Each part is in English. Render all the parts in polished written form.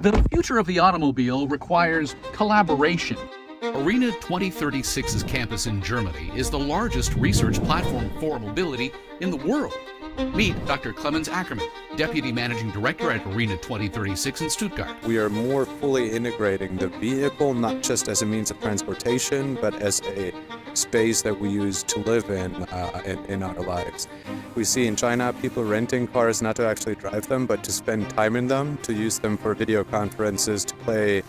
The future of the automobile requires collaboration. ARENA2036’s campus in Germany is the largest research platform for mobility in the world. Meet Dr. Clemens Ackermann, Deputy Managing Director at ARENA2036 in Stuttgart. We are more fully integrating the vehicle, not just as a means of transportation, but as a space that we use to live in our lives. We see in China people renting cars not to actually drive them, but to spend time in them, to use them for video conferences, to play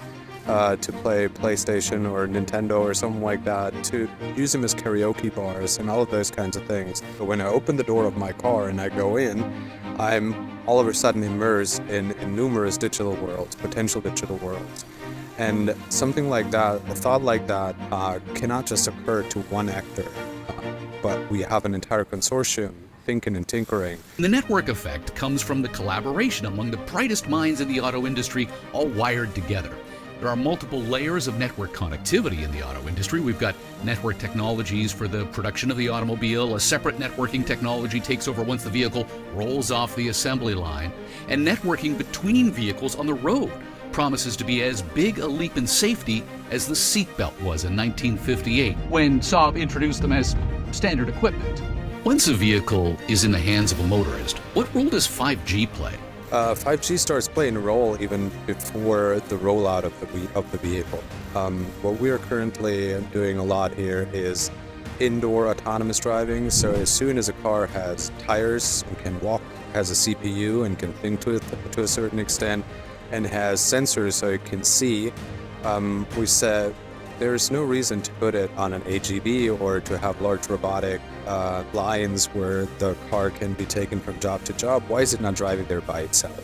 PlayStation or Nintendo or something like that, to use them as karaoke bars and all of those kinds of things. But when I open the door of my car and I go in, I'm all of a sudden immersed in numerous digital worlds, potential digital worlds. And something like that, a thought like that, cannot just occur to one actor, but we have an entire consortium thinking and tinkering. The network effect comes from the collaboration among the brightest minds in the auto industry, all wired together. There are multiple layers of network connectivity in the auto industry. We've got network technologies for the production of the automobile. A separate networking technology takes over once the vehicle rolls off the assembly line. And networking between vehicles on the road promises to be as big a leap in safety as the seatbelt was in 1958. When Saab introduced them as standard equipment. Once a vehicle is in the hands of a motorist, what role does 5G play? 5G starts playing a role even before the rollout of the vehicle. What we are currently doing a lot here is indoor autonomous driving. So as soon as a car has tires and can walk, has a CPU and can think to a certain extent, and has sensors so it can see, we said there's no reason to put it on an AGV or to have large robotic lines where the car can be taken from job to job. Why is it not driving there by itself?